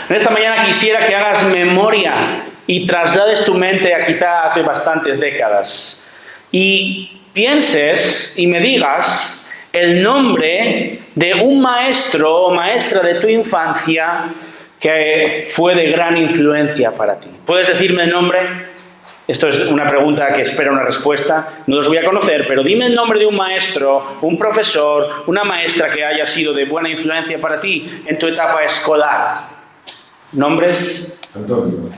En esta mañana quisiera que hagas memoria y traslades tu mente a quizá hace bastantes décadas y pienses y me digas el nombre de un maestro o maestra de tu infancia que fue de gran influencia para ti. ¿Puedes decirme el nombre? Esto es una pregunta que espera una respuesta. No los voy a conocer, pero dime el nombre de un maestro, un profesor, una maestra que haya sido de buena influencia para ti en tu etapa escolar. ¿Nombres?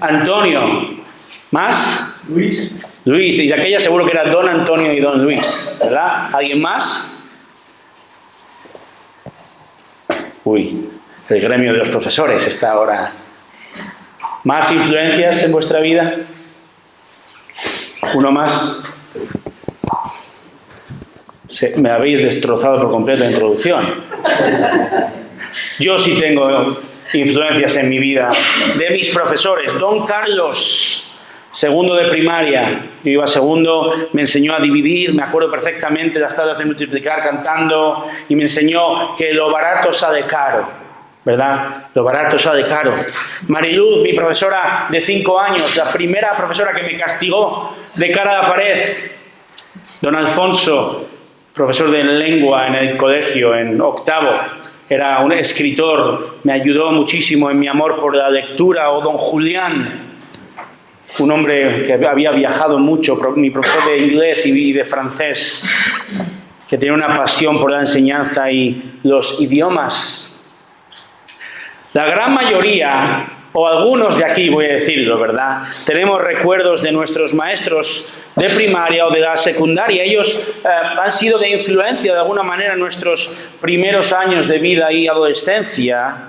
Antonio. ¿Más? Luis. Luis. Y de aquella seguro que era don Antonio y don Luis, ¿verdad? ¿Alguien más? Uy, el gremio de los profesores está ahora. ¿Más influencias en vuestra vida? ¿Uno más? Me habéis destrozado por completo la introducción. Yo sí tengo influencias en mi vida de mis profesores. Don Carlos, segundo de primaria. Yo iba a segundo, me enseñó a dividir, me acuerdo perfectamente las tablas de multiplicar cantando, y me enseñó que lo barato sale caro. ¿Verdad? Lo barato sale caro. Mariluz, mi profesora de 5 años, la primera profesora que me castigó de cara a la pared. Don Alfonso, profesor de lengua en el colegio, en octavo, era un escritor, me ayudó muchísimo en mi amor por la lectura. O don Julián, un hombre que había viajado mucho, mi profesor de inglés y de francés, que tenía una pasión por la enseñanza y los idiomas. La gran mayoría, o algunos de aquí voy a decirlo, ¿verdad? Tenemos recuerdos de nuestros maestros de primaria o de la secundaria. Ellos han sido de influencia de alguna manera en nuestros primeros años de vida y adolescencia.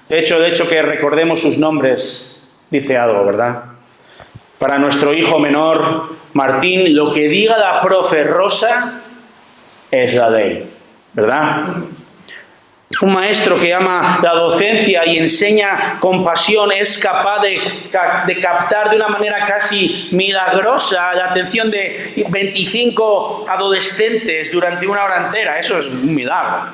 De hecho que recordemos sus nombres dice algo, ¿verdad? Para nuestro hijo menor, Martín, lo que diga la profe Rosa es la ley, ¿verdad? Un maestro que ama la docencia y enseña con pasión es capaz de captar de una manera casi milagrosa la atención de 25 adolescentes durante una hora entera. Eso es un milagro.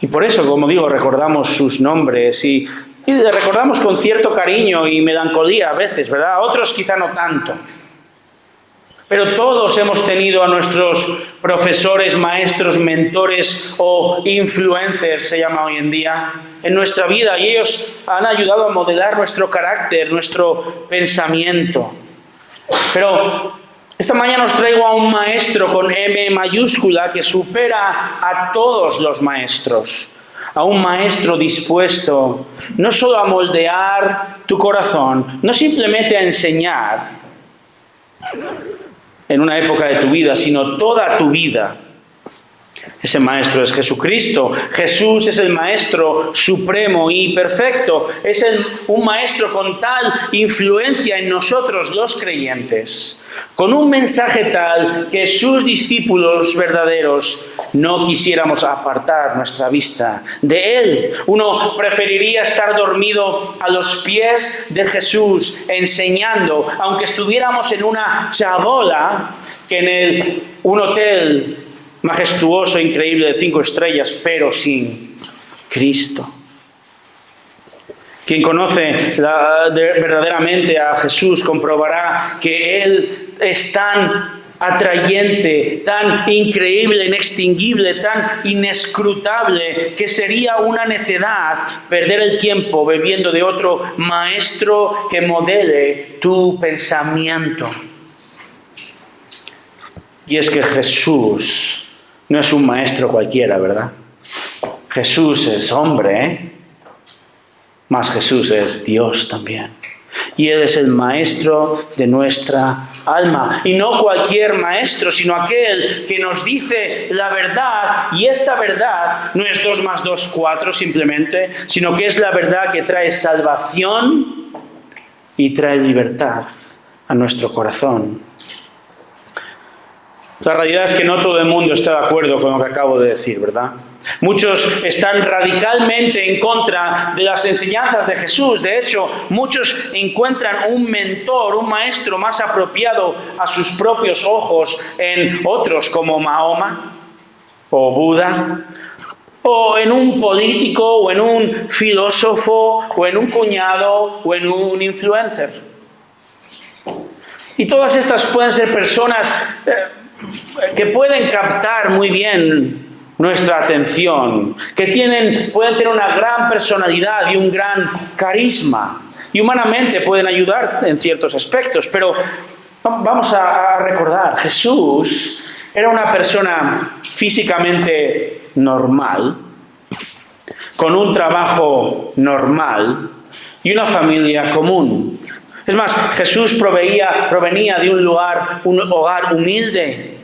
Y por eso, como digo, recordamos sus nombres y le recordamos con cierto cariño y melancolía a veces, ¿verdad? A otros quizá no tanto. Pero todos hemos tenido a nuestros profesores, maestros, mentores o influencers, se llama hoy en día, en nuestra vida. Y ellos han ayudado a modelar nuestro carácter, nuestro pensamiento. Pero esta mañana os traigo a un maestro con M mayúscula que supera a todos los maestros. A un maestro dispuesto no solo a moldear tu corazón, no simplemente a enseñar en una época de tu vida, sino toda tu vida. Ese maestro es Jesucristo. Jesús es el maestro supremo y perfecto. Es un maestro con tal influencia en nosotros los creyentes, con un mensaje tal que sus discípulos verdaderos no quisiéramos apartar nuestra vista de él. Uno preferiría estar dormido a los pies de Jesús enseñando, aunque estuviéramos en una chabola, que en un hotel majestuoso, increíble, de 5 estrellas, pero sin Cristo. Quien conoce verdaderamente a Jesús comprobará que Él es tan atrayente, tan increíble, inextinguible, tan inescrutable, que sería una necedad perder el tiempo bebiendo de otro maestro que modele tu pensamiento. Y es que Jesús no es un maestro cualquiera, ¿verdad? Jesús es hombre, ¿eh? Mas Jesús es Dios también. Y Él es el maestro de nuestra alma. Y no cualquier maestro, sino aquel que nos dice la verdad. Y esta verdad no es 2 más 2, 4 simplemente, sino que es la verdad que trae salvación y trae libertad a nuestro corazón. La realidad es que no todo el mundo está de acuerdo con lo que acabo de decir, ¿verdad? Muchos están radicalmente en contra de las enseñanzas de Jesús. De hecho, muchos encuentran un mentor, un maestro más apropiado a sus propios ojos en otros como Mahoma o Buda o en un político, o en un filósofo, o en un cuñado, o en un influencer. Y todas estas pueden ser personas que pueden captar muy bien nuestra atención, que pueden tener una gran personalidad y un gran carisma, y humanamente pueden ayudar en ciertos aspectos. Pero vamos a recordar, Jesús era una persona físicamente normal, con un trabajo normal y una familia común. Es más, Jesús provenía de un hogar humilde.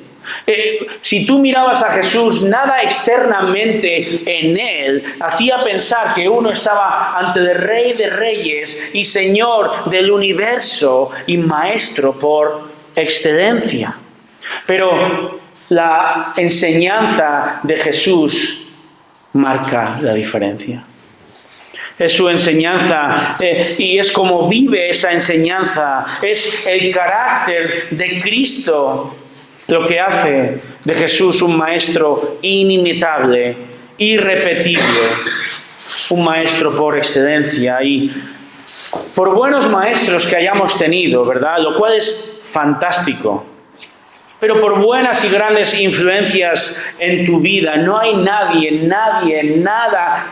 Si tú mirabas a Jesús, nada externamente en él hacía pensar que uno estaba ante el Rey de Reyes y Señor del universo y Maestro por excelencia. Pero la enseñanza de Jesús marca la diferencia. Es su enseñanza y es como vive esa enseñanza. Es el carácter de Cristo lo que hace de Jesús un maestro inimitable, irrepetible, un maestro por excelencia. Y por buenos maestros que hayamos tenido, ¿verdad? Lo cual es fantástico. Pero por buenas y grandes influencias en tu vida, no hay nada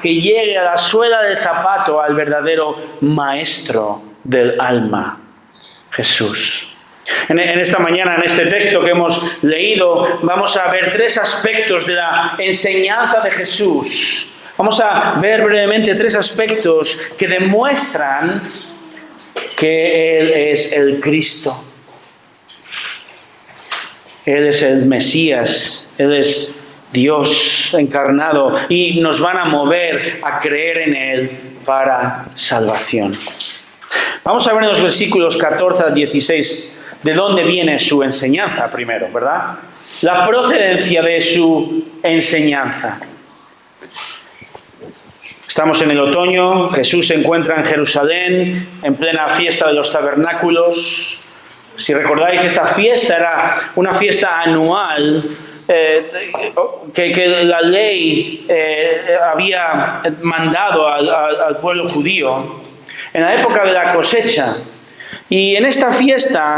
que llegue a la suela del zapato al verdadero maestro del alma, Jesús. En esta mañana, en este texto que hemos leído, vamos a ver 3 aspectos de la enseñanza de Jesús. Vamos a ver brevemente 3 aspectos que demuestran que Él es el Cristo. Él es el Mesías, Él es Dios encarnado y nos van a mover a creer en Él para salvación. Vamos a ver en los versículos 14 al 16 de dónde viene su enseñanza primero, ¿verdad? La procedencia de su enseñanza. Estamos en el otoño, Jesús se encuentra en Jerusalén, en plena fiesta de los tabernáculos. Si recordáis, esta fiesta era una fiesta anual que la ley había mandado al pueblo judío en la época de la cosecha. Y en esta fiesta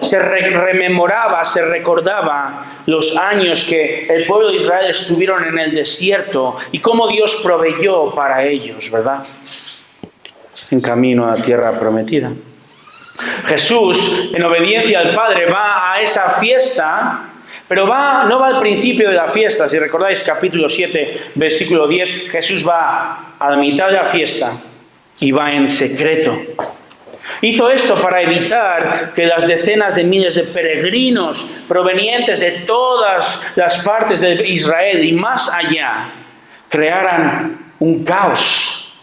se se recordaba los años que el pueblo de Israel estuvieron en el desierto y cómo Dios proveyó para ellos, ¿verdad? En camino a la tierra prometida. Jesús, en obediencia al Padre, va a esa fiesta, pero no va al principio de la fiesta. Si recordáis capítulo 7, versículo 10, Jesús va a la mitad de la fiesta y va en secreto. Hizo esto para evitar que las decenas de miles de peregrinos provenientes de todas las partes de Israel y más allá crearan un caos,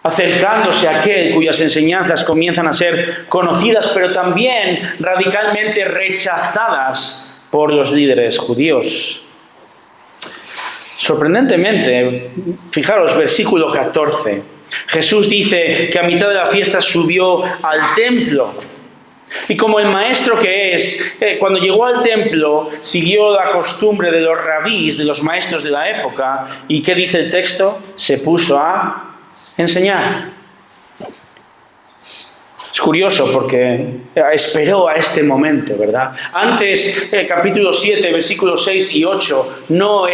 acercándose a aquel cuyas enseñanzas comienzan a ser conocidas, pero también radicalmente rechazadas por los líderes judíos. Sorprendentemente, fijaros, versículo 14. Jesús dice que a mitad de la fiesta subió al templo. Y como el maestro que es, cuando llegó al templo, siguió la costumbre de los rabís, de los maestros de la época. ¿Y qué dice el texto? Se puso a enseñar. Es curioso porque esperó a este momento, ¿verdad? Antes, capítulo 7, versículos 6 y 8, no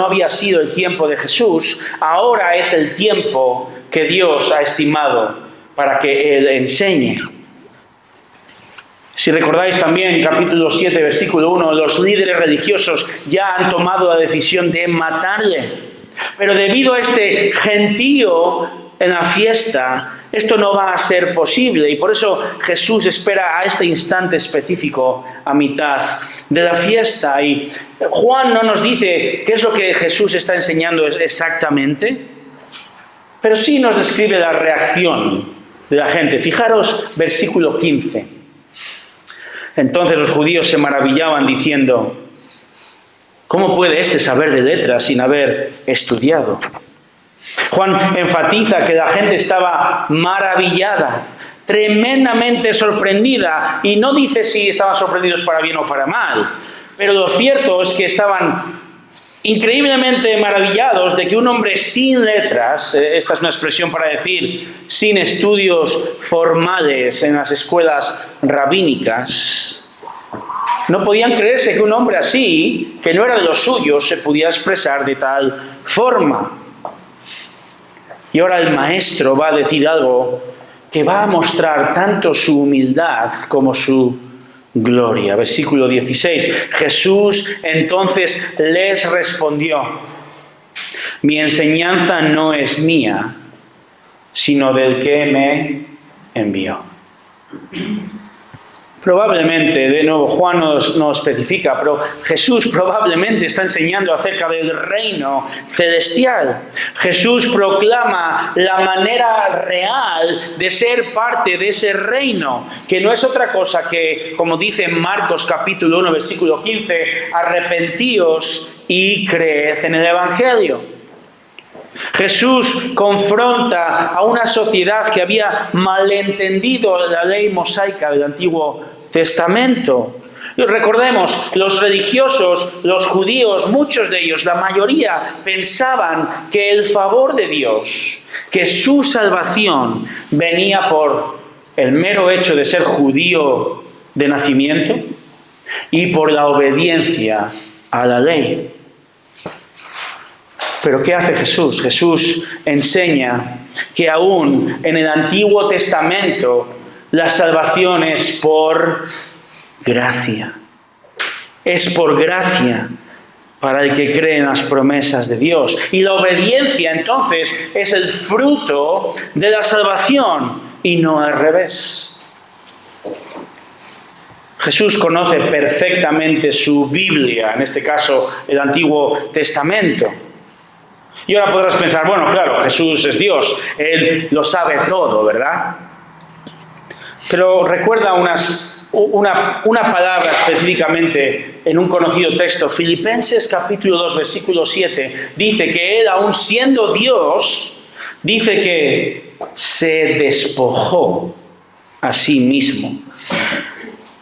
había sido el tiempo de Jesús. Ahora es el tiempo que Dios ha estimado para que Él enseñe. Si recordáis también, capítulo 7, versículo 1, los líderes religiosos ya han tomado la decisión de matarle. Pero debido a este gentío en la fiesta, esto no va a ser posible. Y por eso Jesús espera a este instante específico, a mitad de la fiesta. Y Juan no nos dice qué es lo que Jesús está enseñando exactamente, pero sí nos describe la reacción de la gente. Fijaros, versículo 15. Entonces los judíos se maravillaban diciendo: ¿cómo puede éste saber de letras sin haber estudiado? Juan enfatiza que la gente estaba maravillada, tremendamente sorprendida, y no dice si estaban sorprendidos para bien o para mal, pero lo cierto es que estaban increíblemente maravillados de que un hombre sin letras, esta es una expresión para decir sin estudios formales en las escuelas rabínicas, no podían creerse que un hombre así, que no era de los suyos, se pudiera expresar de tal forma. Y ahora el maestro va a decir algo que va a mostrar tanto su humildad como su gloria. Versículo 16. Jesús entonces les respondió: mi enseñanza no es mía, sino del que me envió. Probablemente, de nuevo, Juan no especifica, pero Jesús probablemente está enseñando acerca del reino celestial. Jesús proclama la manera real de ser parte de ese reino, que no es otra cosa que, como dice en Marcos capítulo 1, versículo 15, arrepentíos y creed en el Evangelio. Jesús confronta a una sociedad que había malentendido la ley mosaica del Antiguo Testamento. Recordemos, los religiosos, los judíos, muchos de ellos, la mayoría, pensaban que el favor de Dios, que su salvación venía por el mero hecho de ser judío de nacimiento y por la obediencia a la ley. Pero ¿qué hace Jesús? Jesús enseña que aún en el Antiguo Testamento la salvación es por gracia. Es por gracia para el que cree en las promesas de Dios. Y la obediencia entonces es el fruto de la salvación y no al revés. Jesús conoce perfectamente su Biblia, en este caso el Antiguo Testamento. Y ahora podrás pensar, bueno, claro, Jesús es Dios, Él lo sabe todo, ¿verdad? Pero recuerda una palabra específicamente en un conocido texto. Filipenses capítulo 2, versículo 7, dice que Él, aun siendo Dios, dice que se despojó a sí mismo.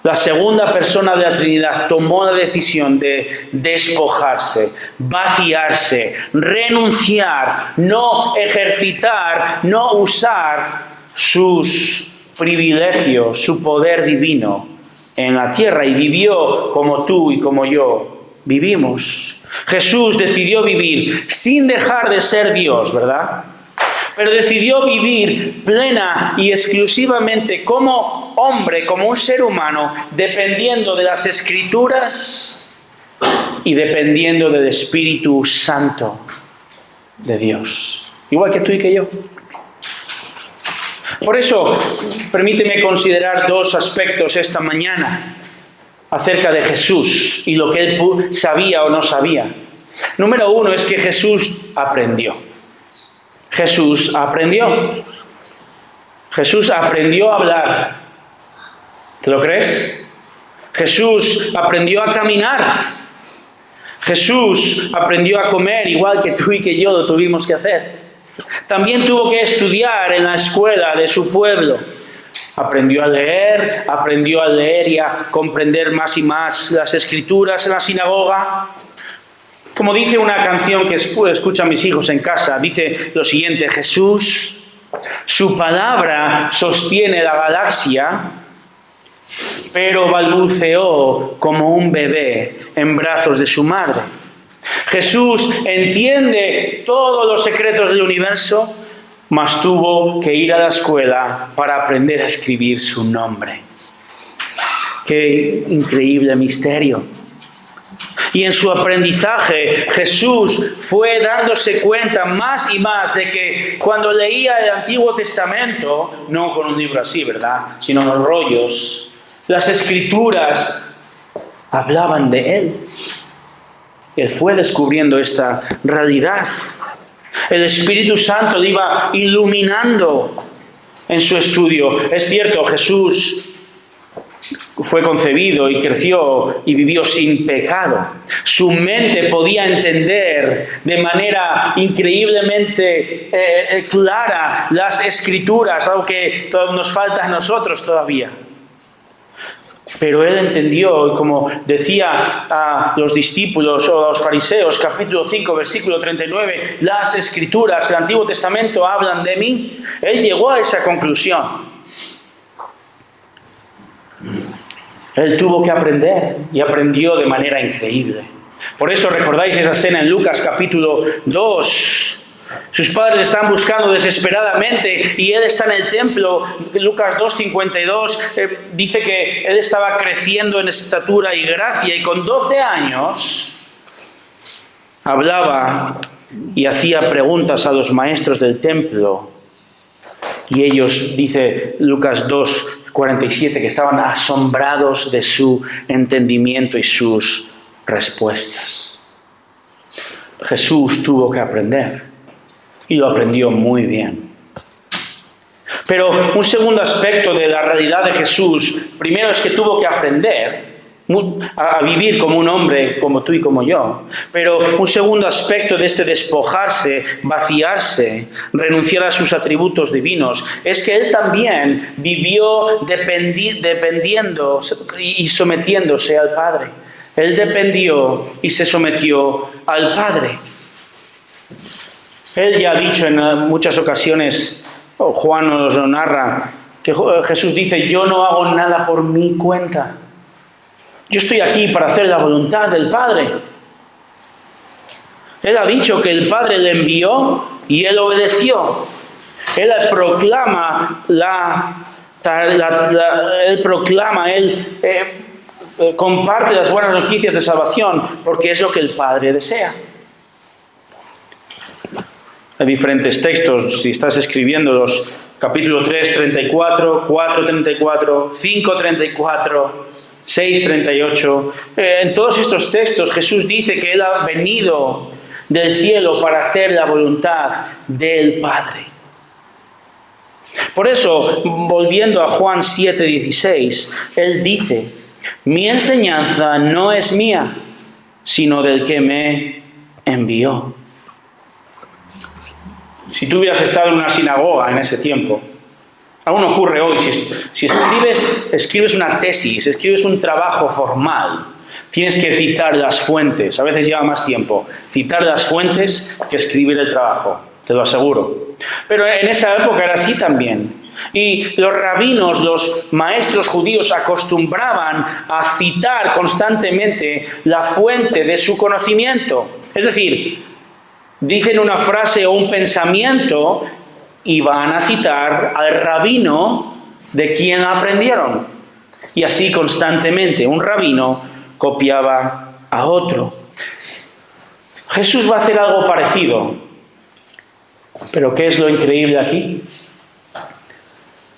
La segunda persona de la Trinidad tomó la decisión de despojarse, vaciarse, renunciar, no ejercitar, no usar sus privilegios, su poder divino en la tierra, y vivió como tú y como yo vivimos. Jesús decidió vivir sin dejar de ser Dios, ¿verdad? Pero decidió vivir plena y exclusivamente como hombre, como un ser humano, dependiendo de las Escrituras y dependiendo del Espíritu Santo de Dios. Igual que tú y que yo. Por eso, permíteme considerar dos aspectos esta mañana acerca de Jesús y lo que Él sabía o no sabía. Número uno es que Jesús aprendió. Jesús aprendió. Jesús aprendió a hablar. ¿Te lo crees? Jesús aprendió a caminar. Jesús aprendió a comer igual que tú y que yo lo tuvimos que hacer. También tuvo que estudiar en la escuela de su pueblo. Aprendió a leer y a comprender más y más las Escrituras en la sinagoga. Como dice una canción que escuchan mis hijos en casa, dice lo siguiente: Jesús, su palabra sostiene la galaxia, pero balbuceó como un bebé en brazos de su madre. Jesús entiende todos los secretos del universo, mas tuvo que ir a la escuela para aprender a escribir su nombre. ¡Qué increíble misterio! Y en su aprendizaje, Jesús fue dándose cuenta más y más de que cuando leía el Antiguo Testamento, no con un libro así, ¿verdad?, sino en los rollos, las Escrituras hablaban de Él. Él fue descubriendo esta realidad. El Espíritu Santo le iba iluminando en su estudio. Es cierto, Jesús fue concebido y creció y vivió sin pecado. Su mente podía entender de manera increíblemente clara las Escrituras, algo que nos falta a nosotros todavía. Pero él entendió, y como decía a los discípulos o a los fariseos, capítulo 5, versículo 39, las Escrituras, el Antiguo Testamento hablan de mí. Él llegó a esa conclusión. Él tuvo que aprender y aprendió de manera increíble. Por eso recordáis esa escena en Lucas capítulo 2. Sus padres están buscando desesperadamente y él está en el templo. Lucas 2:52 dice que él estaba creciendo en estatura y gracia, y con 12 años hablaba y hacía preguntas a los maestros del templo. Y ellos, dice Lucas 2:47, que estaban asombrados de su entendimiento y sus respuestas. Jesús tuvo que aprender. Y lo aprendió muy bien. Pero un segundo aspecto de la realidad de Jesús, primero es que tuvo que aprender a vivir como un hombre, como tú y como yo. Pero un segundo aspecto de este despojarse, vaciarse, renunciar a sus atributos divinos, es que él también vivió dependiendo y sometiéndose al Padre. Él dependió y se sometió al Padre. Él ya ha dicho en muchas ocasiones, Juan nos lo narra, que Jesús dice: yo no hago nada por mi cuenta. Yo estoy aquí para hacer la voluntad del Padre. Él ha dicho que el Padre le envió y él obedeció. Él proclama, comparte las buenas noticias de salvación porque es lo que el Padre desea. Hay diferentes textos, si estás escribiéndolos, capítulo 3, 34, 4, 34, 5, 34, 6, 38. En todos estos textos Jesús dice que Él ha venido del cielo para hacer la voluntad del Padre. Por eso, volviendo a Juan 7:16, Él dice: mi enseñanza no es mía, sino del que me envió. Si tú hubieras estado en una sinagoga en ese tiempo, aún ocurre hoy, si escribes una tesis, escribes un trabajo formal, tienes que citar las fuentes. A veces lleva más tiempo citar las fuentes que escribir el trabajo, te lo aseguro. Pero en esa época era así también. Y los rabinos, los maestros judíos, acostumbraban a citar constantemente la fuente de su conocimiento. Es decir, dicen una frase o un pensamiento y van a citar al rabino de quien aprendieron. Y así constantemente un rabino copiaba a otro. Jesús va a hacer algo parecido. ¿Pero qué es lo increíble aquí?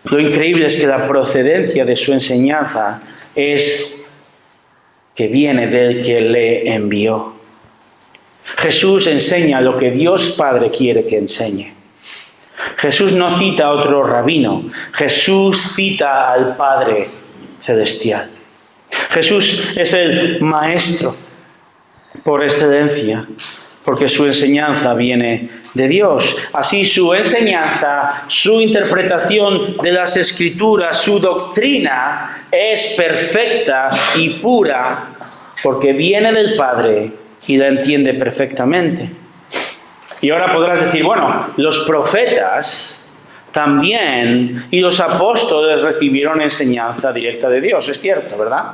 Lo increíble es que la procedencia de su enseñanza es que viene del que le envió. Jesús enseña lo que Dios Padre quiere que enseñe. Jesús no cita a otro rabino. Jesús cita al Padre Celestial. Jesús es el Maestro por excelencia, porque su enseñanza viene de Dios. Así su enseñanza, su interpretación de las Escrituras, su doctrina es perfecta y pura, porque viene del Padre y la entiende perfectamente. Y ahora podrás decir, bueno, los profetas también y los apóstoles recibieron enseñanza directa de Dios, es cierto, ¿verdad?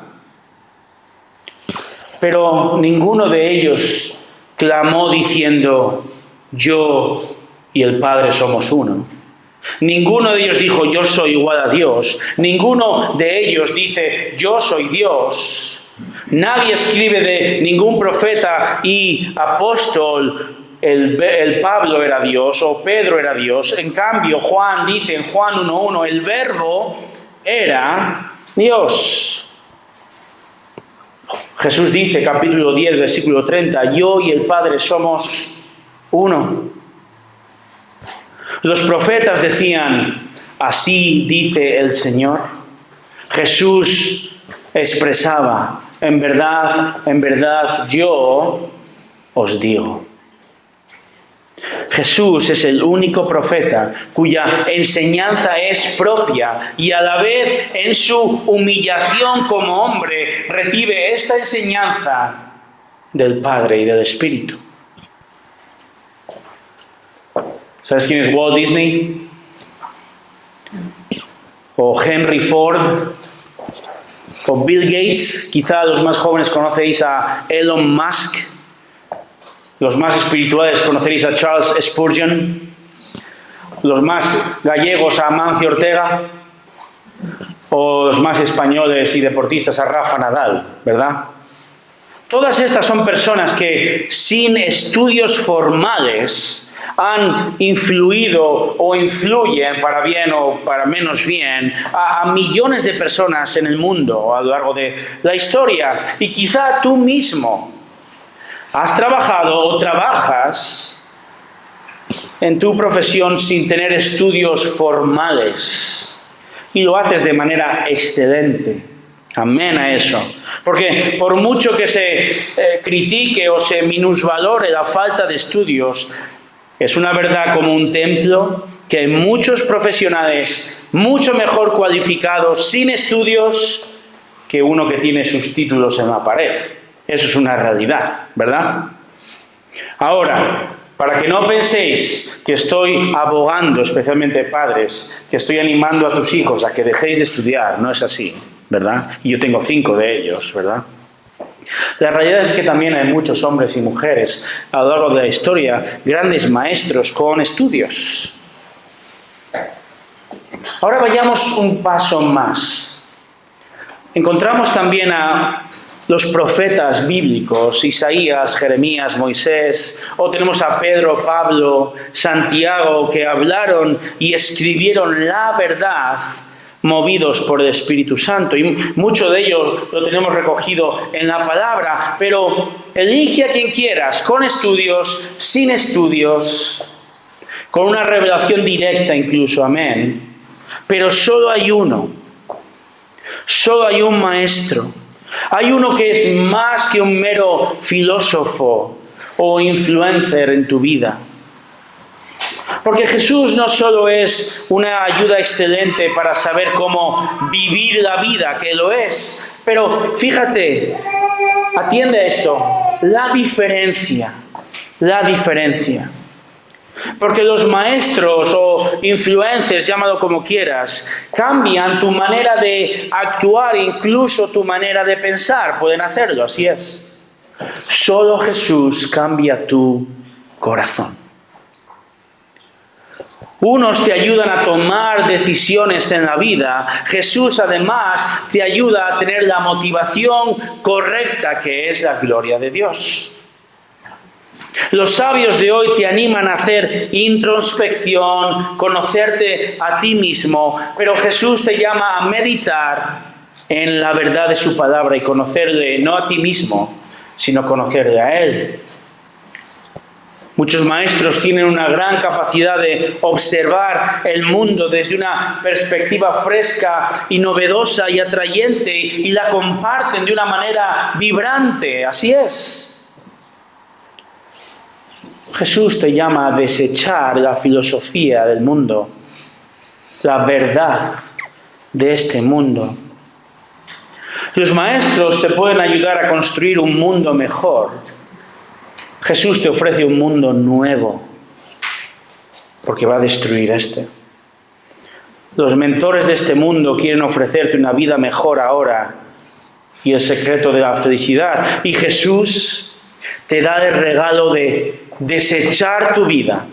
Pero ninguno de ellos clamó diciendo: yo y el Padre somos uno. Ninguno de ellos dijo: yo soy igual a Dios. Ninguno de ellos dice: yo soy Dios. Nadie escribe de ningún profeta y apóstol: el Pablo era Dios o Pedro era Dios. En cambio, Juan dice en Juan 1:1: el Verbo era Dios. Jesús dice, capítulo 10, versículo 30, yo y el Padre somos uno. Los profetas decían: así dice el Señor. Jesús expresaba: en verdad, yo os digo. Jesús es el único profeta cuya enseñanza es propia y a la vez en su humillación como hombre recibe esta enseñanza del Padre y del Espíritu. ¿Sabes quién es Walt Disney? O Henry Ford, o Bill Gates. Quizá los más jóvenes conocéis a Elon Musk, los más espirituales conoceréis a Charles Spurgeon, los más gallegos a Amancio Ortega, o los más españoles y deportistas a Rafa Nadal, ¿verdad? Todas estas son personas que sin estudios formales han influido o influyen, para bien o para menos bien, a millones de personas en el mundo a lo largo de la historia. Y quizá tú mismo has trabajado o trabajas en tu profesión sin tener estudios formales y lo haces de manera excelente. Amén a eso. Porque por mucho que se critique o se minusvalore la falta de estudios, es una verdad como un templo que hay muchos profesionales mucho mejor cualificados sin estudios que uno que tiene sus títulos en la pared. Eso es una realidad, ¿verdad? Ahora, para que no penséis que estoy abogando, especialmente padres, que estoy animando a tus hijos a que dejéis de estudiar, no es así, ¿verdad? Y yo tengo 5 de ellos, ¿verdad? La realidad es que también hay muchos hombres y mujeres a lo largo de la historia, grandes maestros con estudios. Ahora vayamos un paso más. Encontramos también a los profetas bíblicos, Isaías, Jeremías, Moisés, o tenemos a Pedro, Pablo, Santiago, que hablaron y escribieron la verdad movidos por el Espíritu Santo, y mucho de ello lo tenemos recogido en la palabra, pero elige a quien quieras, con estudios, sin estudios, con una revelación directa incluso, amén, pero solo hay uno, solo hay un maestro, hay uno que es más que un mero filósofo o influencer en tu vida. Porque Jesús no solo es una ayuda excelente para saber cómo vivir la vida, que lo es, pero fíjate, atiende a esto, la diferencia. Porque los maestros o influencers, llámalo como quieras, cambian tu manera de actuar, incluso tu manera de pensar, pueden hacerlo, así es. Solo Jesús cambia tu corazón. Unos te ayudan a tomar decisiones en la vida. Jesús además te ayuda a tener la motivación correcta, que es la gloria de Dios. Los sabios de hoy te animan a hacer introspección, conocerte a ti mismo, pero Jesús te llama a meditar en la verdad de su palabra y conocerle no a ti mismo, sino conocerle a Él. Muchos maestros tienen una gran capacidad de observar el mundo desde una perspectiva fresca y novedosa y atrayente y la comparten de una manera vibrante. Así es. Jesús te llama a desechar la filosofía del mundo, la verdad de este mundo. Los maestros te pueden ayudar a construir un mundo mejor. Jesús te ofrece un mundo nuevo, porque va a destruir este. Los mentores de este mundo quieren ofrecerte una vida mejor ahora y el secreto de la felicidad. Y Jesús te da el regalo de desechar tu vida,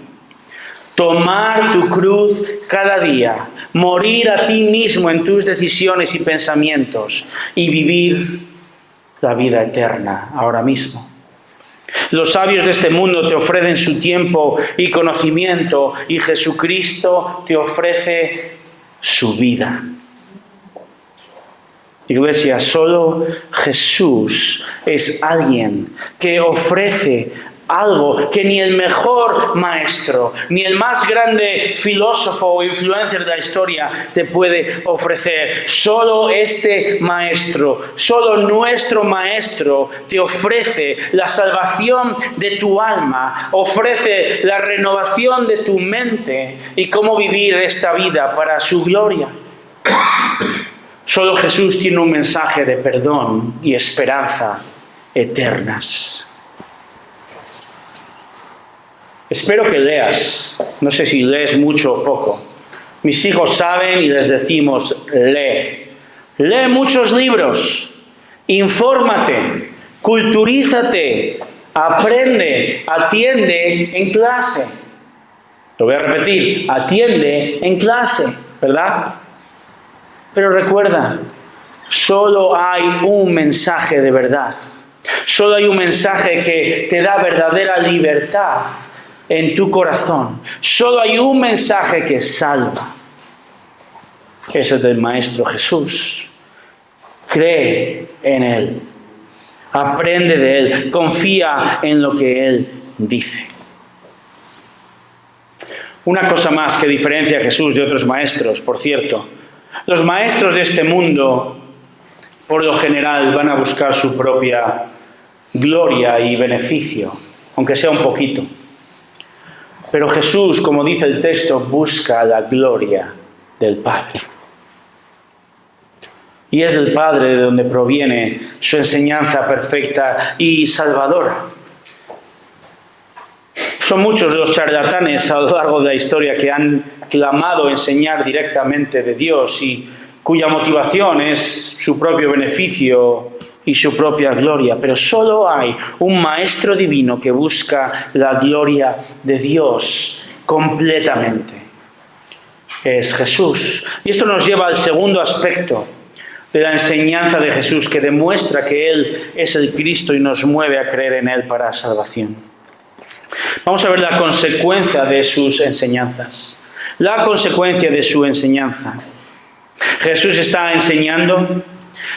tomar tu cruz cada día, morir a ti mismo en tus decisiones y pensamientos y vivir la vida eterna ahora mismo. Los sabios de este mundo te ofrecen su tiempo y conocimiento y Jesucristo te ofrece su vida. Iglesia, solo Jesús es alguien que ofrece algo que ni el mejor maestro, ni el más grande filósofo o influencer de la historia te puede ofrecer. Solo este maestro, solo nuestro maestro te ofrece la salvación de tu alma, ofrece la renovación de tu mente y cómo vivir esta vida para su gloria. Solo Jesús tiene un mensaje de perdón y esperanza eternas. Espero que leas. No sé si lees mucho o poco. Mis hijos saben y les decimos, lee. Lee muchos libros. Infórmate. Culturízate. Aprende. Atiende en clase. Lo voy a repetir. Atiende en clase. ¿Verdad? Pero recuerda, solo hay un mensaje de verdad. Solo hay un mensaje que te da verdadera libertad en tu corazón. Solo hay un mensaje que salva. Es el del Maestro Jesús. Cree en Él. Aprende de Él. Confía en lo que Él dice. Una cosa más que diferencia a Jesús de otros maestros, por cierto. Los maestros de este mundo, por lo general, van a buscar su propia gloria y beneficio, aunque sea un poquito. Pero Jesús, como dice el texto, busca la gloria del Padre. Y es del Padre de donde proviene su enseñanza perfecta y salvadora. Son muchos los charlatanes a lo largo de la historia que han clamado enseñar directamente de Dios y cuya motivación es su propio beneficio y su propia gloria. Pero solo hay un Maestro divino que busca la gloria de Dios completamente. Es Jesús. Y esto nos lleva al segundo aspecto de la enseñanza de Jesús, que demuestra que Él es el Cristo y nos mueve a creer en Él para salvación. Vamos a ver la consecuencia de sus enseñanzas. La consecuencia de su enseñanza. Jesús está enseñando.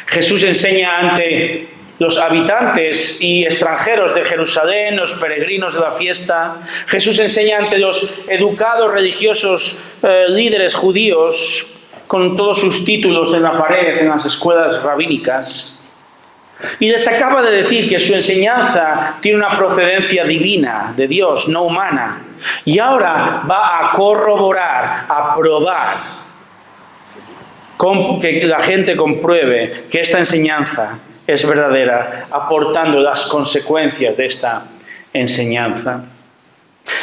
Jesús enseña ante los habitantes y extranjeros de Jerusalén, los peregrinos de la fiesta. Jesús enseña ante los educados religiosos líderes judíos con todos sus títulos en la pared en las escuelas rabínicas. Y les acaba de decir que su enseñanza tiene una procedencia divina, de Dios, no humana. Y ahora va a corroborar, a probar, que la gente compruebe que esta enseñanza es verdadera, aportando las consecuencias de esta enseñanza.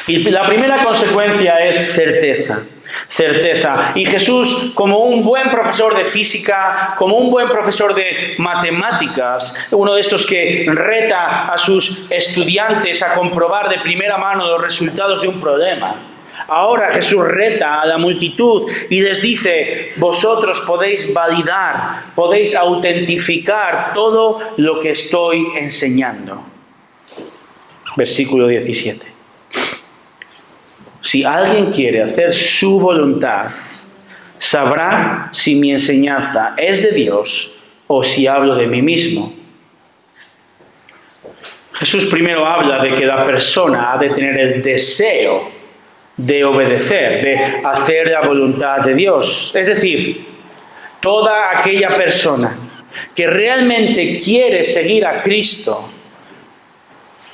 Y la primera consecuencia es certeza. Certeza. Y Jesús, como un buen profesor de física, como un buen profesor de matemáticas, uno de estos que reta a sus estudiantes a comprobar de primera mano los resultados de un problema, ahora Jesús reta a la multitud y les dice: vosotros podéis validar, podéis autentificar todo lo que estoy enseñando. Versículo 17. Si alguien quiere hacer su voluntad, sabrá si mi enseñanza es de Dios o si hablo de mí mismo. Jesús primero habla de que la persona ha de tener el deseo de obedecer, de hacer la voluntad de Dios. Es decir, toda aquella persona que realmente quiere seguir a Cristo,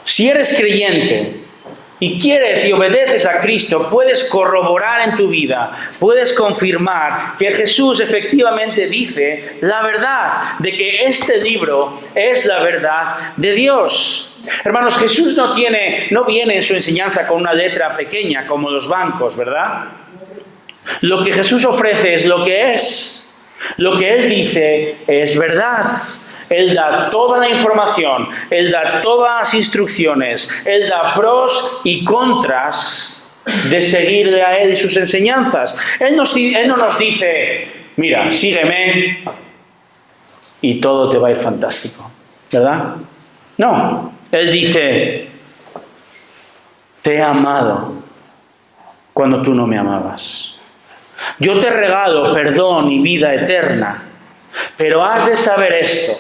si eres creyente y quieres y obedeces a Cristo, puedes corroborar en tu vida, puedes confirmar que Jesús efectivamente dice la verdad, de que este libro es la verdad de Dios. Hermanos, Jesús no viene en su enseñanza con una letra pequeña como los bancos, ¿verdad? Lo que Jesús ofrece es lo que es. Lo que Él dice es verdad. Él da toda la información, Él da todas las instrucciones, Él da pros y contras de seguirle a Él y sus enseñanzas. Él no nos dice: mira, sígueme y todo te va a ir fantástico, ¿verdad? No, Él dice: te he amado cuando tú no me amabas. Yo te regalo perdón y vida eterna, pero has de saber esto: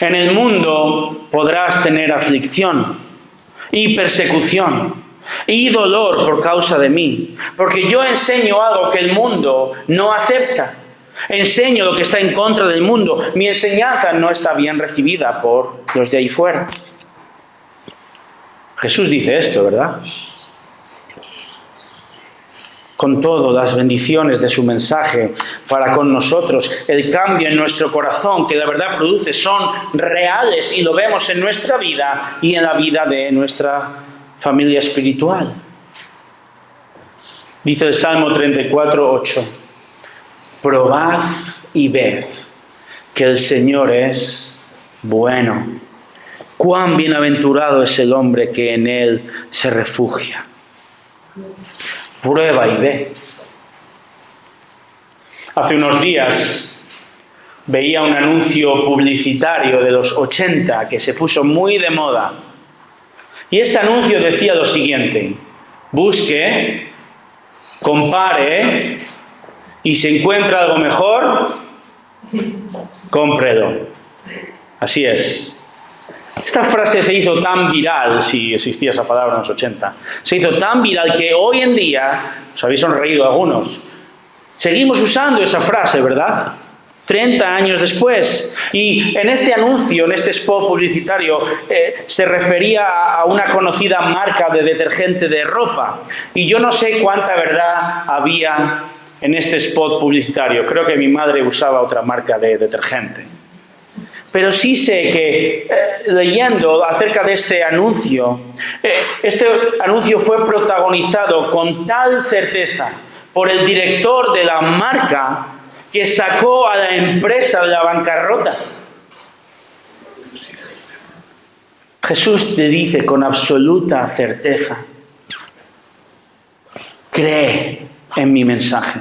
en el mundo podrás tener aflicción, y persecución y dolor por causa de mí, porque yo enseño algo que el mundo no acepta. Enseño lo que está en contra del mundo. Mi enseñanza no está bien recibida por los de ahí fuera. Jesús dice esto, ¿verdad? Con todo, las bendiciones de su mensaje para con nosotros, el cambio en nuestro corazón que la verdad produce son reales y lo vemos en nuestra vida y en la vida de nuestra familia espiritual. Dice el Salmo 34:8: probad y ved que el Señor es bueno. Cuán bienaventurado es el hombre que en Él se refugia. Prueba y ve. Hace unos días veía un anuncio publicitario de los 80 que se puso muy de moda. Y este anuncio decía lo siguiente: busque, compare, y si encuentra algo mejor, cómprelo. Así es. Esta frase se hizo tan viral, si existía esa palabra en los 80, se hizo tan viral que hoy en día, os habéis sonreído algunos, seguimos usando esa frase, ¿verdad? 30 años después. Y en este anuncio, en este spot publicitario, se refería a una conocida marca de detergente de ropa. Y yo no sé cuánta verdad había en este spot publicitario. Creo que mi madre usaba otra marca de detergente. Pero sí sé que leyendo acerca de este anuncio fue protagonizado con tal certeza por el director de la marca que sacó a la empresa de la bancarrota. Jesús te dice con absoluta certeza: cree en mi mensaje,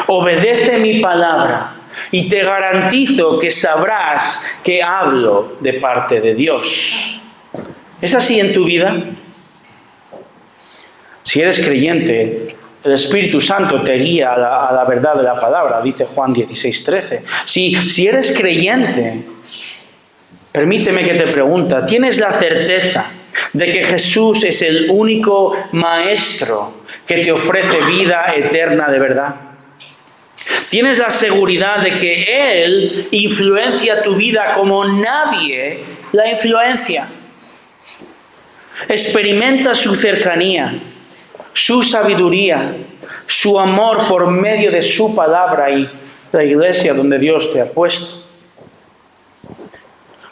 obedece mi palabra, y te garantizo que sabrás que hablo de parte de Dios. ¿Es así en tu vida? Si eres creyente, el Espíritu Santo te guía a la verdad de la palabra, dice Juan 16:13. Si eres creyente, permíteme que te pregunte, ¿tienes la certeza de que Jesús es el único maestro que te ofrece vida eterna de verdad? ¿Tienes la seguridad de que Él influencia tu vida como nadie la influencia? Experimenta su cercanía, su sabiduría, su amor por medio de su palabra y la iglesia donde Dios te ha puesto.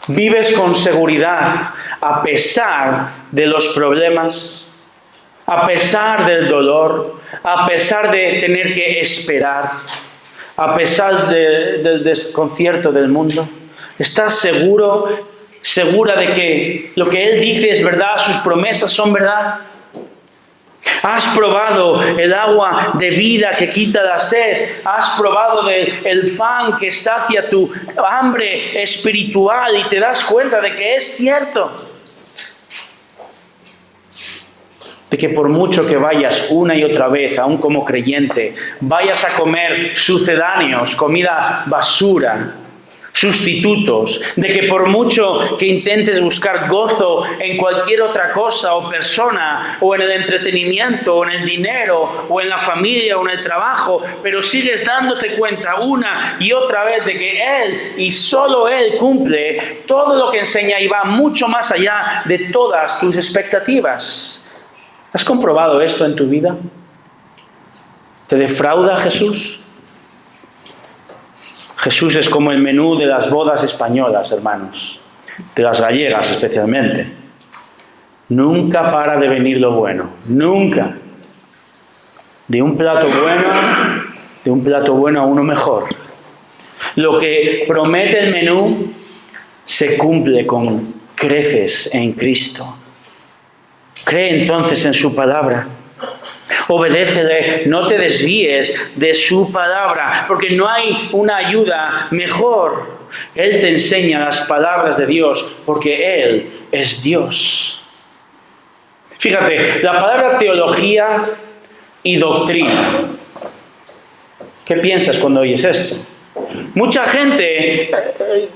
¿Vives con seguridad a pesar de los problemas, a pesar del dolor, a pesar de tener que esperar, a pesar del desconcierto del mundo? ¿Estás segura de que lo que Él dice es verdad, sus promesas son verdad? ¿Has probado el agua de vida que quita la sed? ¿Has probado el pan que sacia tu hambre espiritual y te das cuenta de que es cierto? De que por mucho que vayas una y otra vez, aún como creyente, vayas a comer sucedáneos, comida basura, sustitutos, de que por mucho que intentes buscar gozo en cualquier otra cosa o persona, o en el entretenimiento, o en el dinero, o en la familia, o en el trabajo, pero sigues dándote cuenta una y otra vez de que Él y solo Él cumple todo lo que enseña y va mucho más allá de todas tus expectativas. ¿Has comprobado esto en tu vida? ¿Te defrauda Jesús? Jesús es como el menú de las bodas españolas, hermanos, de las gallegas especialmente. Nunca para de venir lo bueno, nunca. De un plato bueno a uno mejor. Lo que promete el menú se cumple con creces en Cristo. Cree entonces en su palabra. Obedécele, no te desvíes de su palabra, porque no hay una ayuda mejor. Él te enseña las palabras de Dios, porque Él es Dios. Fíjate, la palabra teología y doctrina. ¿Qué piensas cuando oyes esto? Mucha gente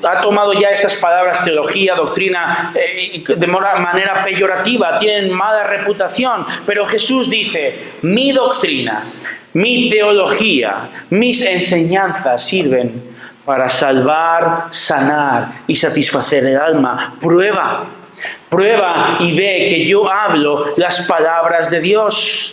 ha tomado ya estas palabras, teología, doctrina, de manera peyorativa, tienen mala reputación, pero Jesús dice, mi doctrina, mi teología, mis enseñanzas sirven para salvar, sanar y satisfacer el alma. Prueba y ve que yo hablo las palabras de Dios.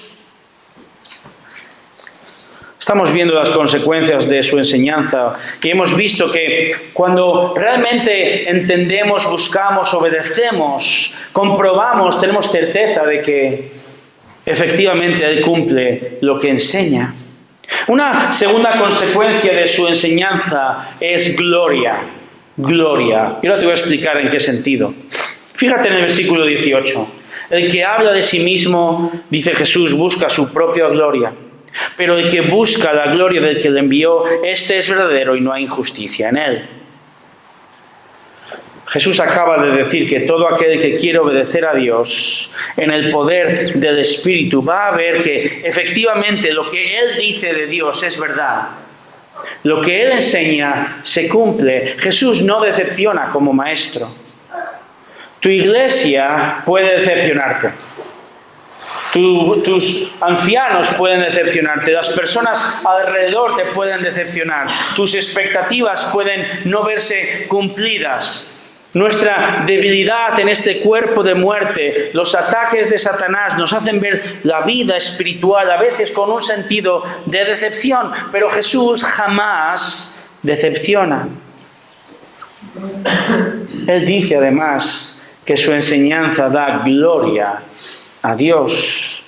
Estamos viendo las consecuencias de su enseñanza y hemos visto que cuando realmente entendemos, buscamos, obedecemos, comprobamos, tenemos certeza de que efectivamente Él cumple lo que enseña. Una segunda consecuencia de su enseñanza es gloria. Gloria. Y ahora te voy a explicar en qué sentido. Fíjate en el versículo 18. El que habla de sí mismo, dice Jesús, busca su propia gloria. Pero el que busca la gloria del que le envió, este es verdadero y no hay injusticia en él. Jesús acaba de decir que todo aquel que quiere obedecer a Dios en el poder del Espíritu va a ver que efectivamente lo que Él dice de Dios es verdad. Lo que Él enseña se cumple. Jesús no decepciona como maestro. Tu iglesia puede decepcionarte. Tus ancianos pueden decepcionarte, las personas alrededor te pueden decepcionar, tus expectativas pueden no verse cumplidas. Nuestra debilidad en este cuerpo de muerte, los ataques de Satanás nos hacen ver la vida espiritual a veces con un sentido de decepción, pero Jesús jamás decepciona. Él dice además que su enseñanza da gloria a Dios.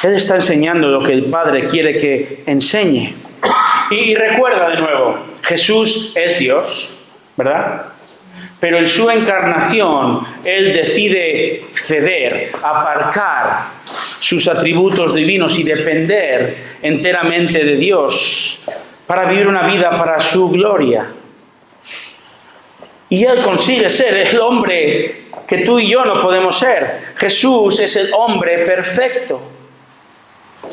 Él está enseñando lo que el Padre quiere que enseñe. Y recuerda de nuevo, Jesús es Dios, ¿verdad? Pero en su encarnación, Él decide ceder, aparcar sus atributos divinos y depender enteramente de Dios para vivir una vida para su gloria. Y Él consigue ser el hombre que tú y yo no podemos ser. Jesús es el hombre perfecto,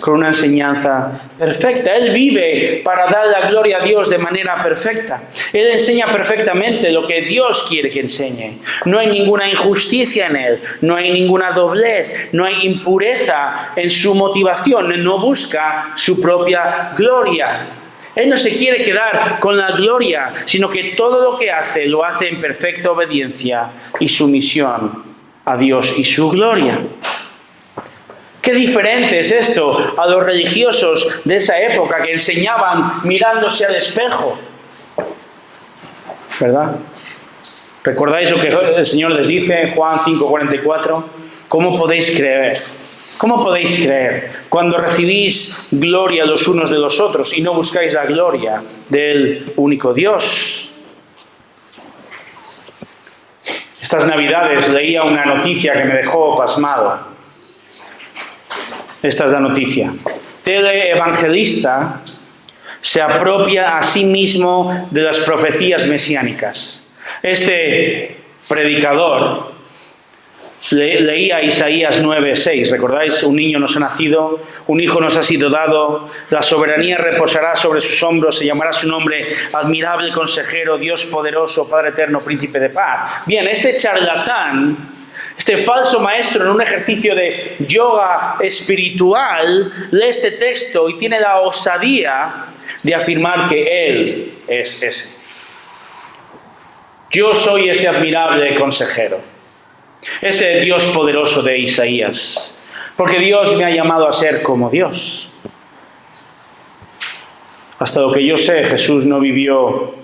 con una enseñanza perfecta. Él vive para dar la gloria a Dios de manera perfecta. Él enseña perfectamente lo que Dios quiere que enseñe. No hay ninguna injusticia en Él, no hay ninguna doblez, no hay impureza en su motivación, no busca su propia gloria. Él no se quiere quedar con la gloria, sino que todo lo que hace, lo hace en perfecta obediencia y sumisión a Dios y su gloria. Qué diferente es esto a los religiosos de esa época que enseñaban mirándose al espejo, ¿verdad? ¿Recordáis lo que el Señor les dice en Juan 5:44? ¿Cómo podéis creer? ¿Cómo podéis creer cuando recibís gloria los unos de los otros y no buscáis la gloria del único Dios? Estas Navidades leía una noticia que me dejó pasmado. Esta es la noticia. Teleevangelista se apropia a sí mismo de las profecías mesiánicas. Este predicador leía Isaías 9:6. ¿Recordáis? Un niño nos ha nacido, un hijo nos ha sido dado, la soberanía reposará sobre sus hombros, se llamará su nombre admirable consejero, Dios poderoso, Padre eterno, príncipe de paz. Bien, este charlatán, este falso maestro en un ejercicio de yoga espiritual, lee este texto y tiene la osadía de afirmar que él es ese. Yo soy ese admirable consejero, ese Dios poderoso de Isaías, porque Dios me ha llamado a ser como Dios. Hasta lo que yo sé, Jesús no vivió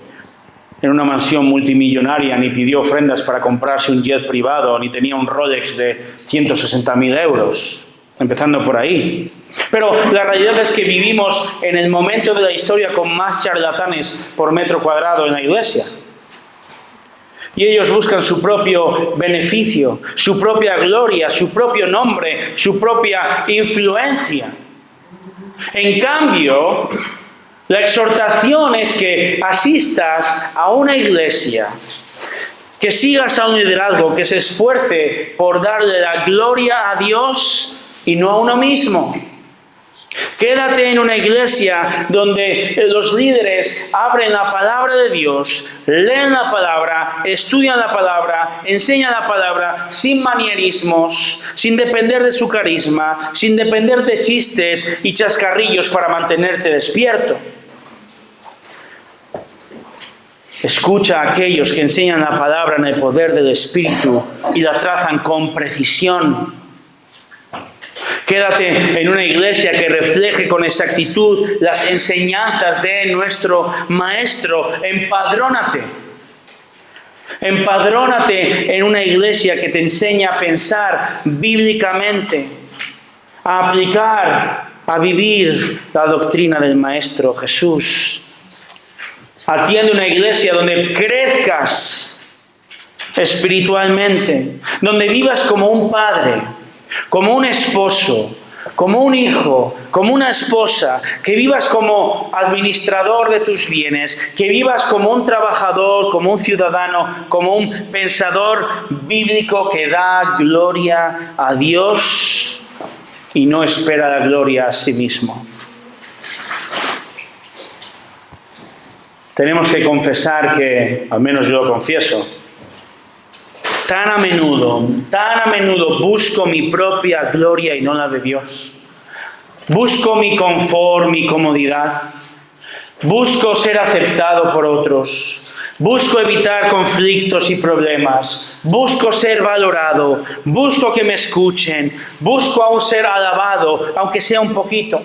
en una mansión multimillonaria, ni pidió ofrendas para comprarse un jet privado, ni tenía un Rolex de 160.000 euros, empezando por ahí. Pero la realidad es que vivimos en el momento de la historia con más charlatanes por metro cuadrado en la iglesia. Y ellos buscan su propio beneficio, su propia gloria, su propio nombre, su propia influencia. En cambio, la exhortación es que asistas a una iglesia, que sigas a un liderazgo, que se esfuerce por darle la gloria a Dios y no a uno mismo. Quédate en una iglesia donde los líderes abren la palabra de Dios, leen la palabra, estudian la palabra, enseñan la palabra sin manierismos, sin depender de su carisma, sin depender de chistes y chascarrillos para mantenerte despierto. Escucha a aquellos que enseñan la palabra en el poder del Espíritu y la trazan con precisión. Quédate en una iglesia que refleje con exactitud las enseñanzas de nuestro Maestro. Empadrónate. Empadrónate en una iglesia que te enseña a pensar bíblicamente, a aplicar, a vivir la doctrina del Maestro Jesús. Atiende una iglesia donde crezcas espiritualmente, donde vivas como un padre, como un esposo, como un hijo, como una esposa, que vivas como administrador de tus bienes, que vivas como un trabajador, como un ciudadano, como un pensador bíblico que da gloria a Dios y no espera la gloria a sí mismo. Tenemos que confesar que, al menos yo lo confieso, tan a menudo busco mi propia gloria y no la de Dios. Busco mi confort, mi comodidad. Busco ser aceptado por otros. Busco evitar conflictos y problemas. Busco ser valorado. Busco que me escuchen. Busco aún ser alabado, aunque sea un poquito.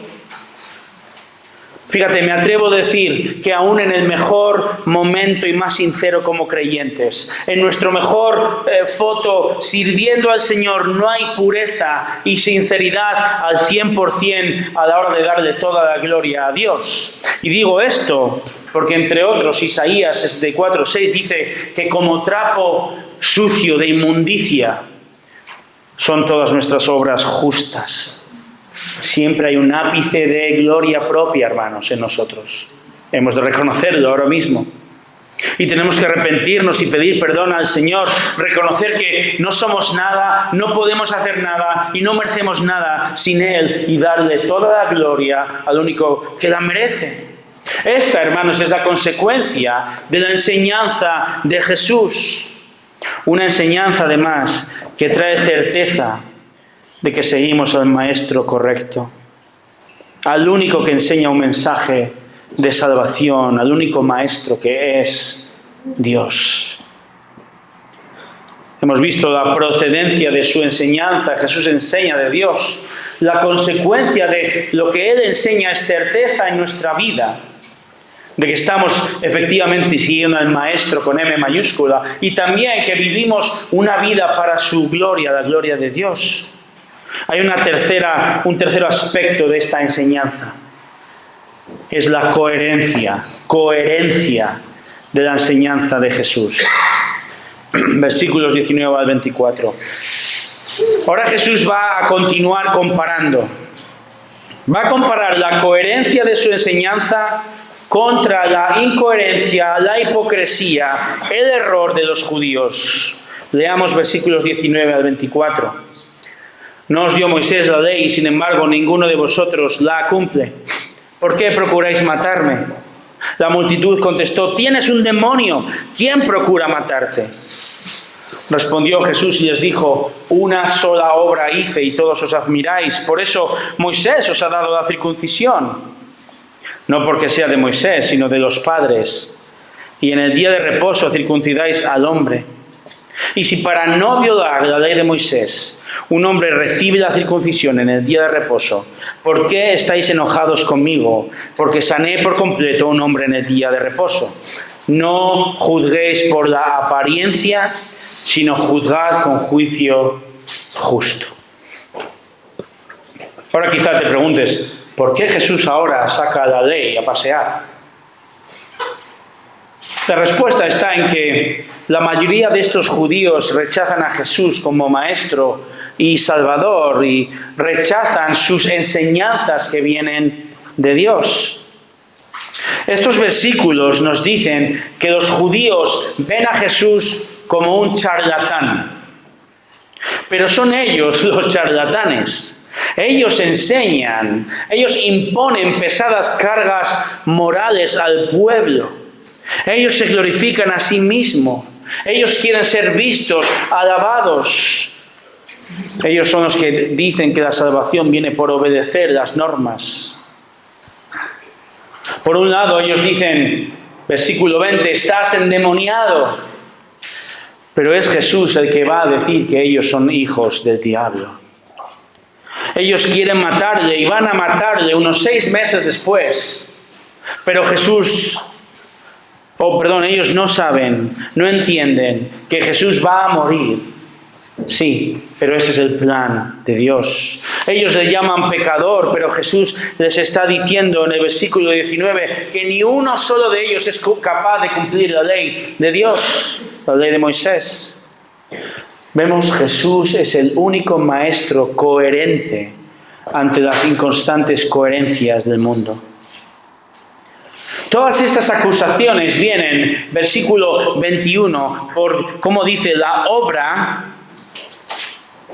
Fíjate, me atrevo a decir que aún en el mejor momento y más sincero como creyentes, en nuestro mejor foto sirviendo al Señor, no hay pureza y sinceridad al 100% a la hora de darle toda la gloria a Dios. Y digo esto porque, entre otros, Isaías 64:6 dice que como trapo sucio de inmundicia son todas nuestras obras justas. Siempre hay un ápice de gloria propia, hermanos, en nosotros. Hemos de reconocerlo ahora mismo. Y tenemos que arrepentirnos y pedir perdón al Señor, reconocer que no somos nada, no podemos hacer nada y no merecemos nada sin Él y darle toda la gloria al único que la merece. Esta, hermanos, es la consecuencia de la enseñanza de Jesús. Una enseñanza, además, que trae certeza de que seguimos al Maestro correcto, al único que enseña un mensaje de salvación, al único Maestro que es Dios. Hemos visto la procedencia de su enseñanza. Jesús enseña de Dios. La consecuencia de lo que Él enseña es certeza en nuestra vida, de que estamos efectivamente siguiendo al Maestro con M mayúscula, y también que vivimos una vida para su gloria, la gloria de Dios. Hay un tercer aspecto de esta enseñanza. Es la coherencia de la enseñanza de Jesús. Versículos 19 al 24. Ahora Jesús va a continuar comparando. Va a comparar la coherencia de su enseñanza contra la incoherencia, la hipocresía, el error de los judíos. Leamos versículos 19 al 24. No os dio Moisés la ley y sin embargo ninguno de vosotros la cumple. ¿Por qué procuráis matarme? La multitud contestó: tienes un demonio. ¿Quién procura matarte? Respondió Jesús y les dijo: una sola obra hice y todos os admiráis. Por eso Moisés os ha dado la circuncisión. No porque sea de Moisés, sino de los padres. Y en el día de reposo circuncidáis al hombre. Y si para no violar la ley de Moisés un hombre recibe la circuncisión en el día de reposo, ¿por qué estáis enojados conmigo? Porque sané por completo a un hombre en el día de reposo. No juzguéis por la apariencia, sino juzgad con juicio justo. Ahora quizá te preguntes, ¿por qué Jesús ahora saca la ley a pasear? La respuesta está en que la mayoría de estos judíos rechazan a Jesús como Maestro y Salvador y rechazan sus enseñanzas que vienen de Dios. Estos versículos nos dicen que los judíos ven a Jesús como un charlatán. Pero son ellos los charlatanes. Ellos enseñan, ellos imponen pesadas cargas morales al pueblo. Ellos se glorifican a sí mismos. Ellos quieren ser vistos, alabados. Ellos son los que dicen que la salvación viene por obedecer las normas. Por un lado, ellos dicen, versículo 20, estás endemoniado. Pero es Jesús el que va a decir que ellos son hijos del diablo. Ellos quieren matarle y van a matarle unos 6 meses después. Pero ellos no saben, no entienden que Jesús va a morir. Sí, pero ese es el plan de Dios. Ellos le llaman pecador, pero Jesús les está diciendo en el versículo 19 que ni uno solo de ellos es capaz de cumplir la ley de Dios, la ley de Moisés. Vemos, Jesús es el único maestro coherente ante las inconstantes coherencias del mundo. Todas estas acusaciones vienen, versículo 21, por, como dice,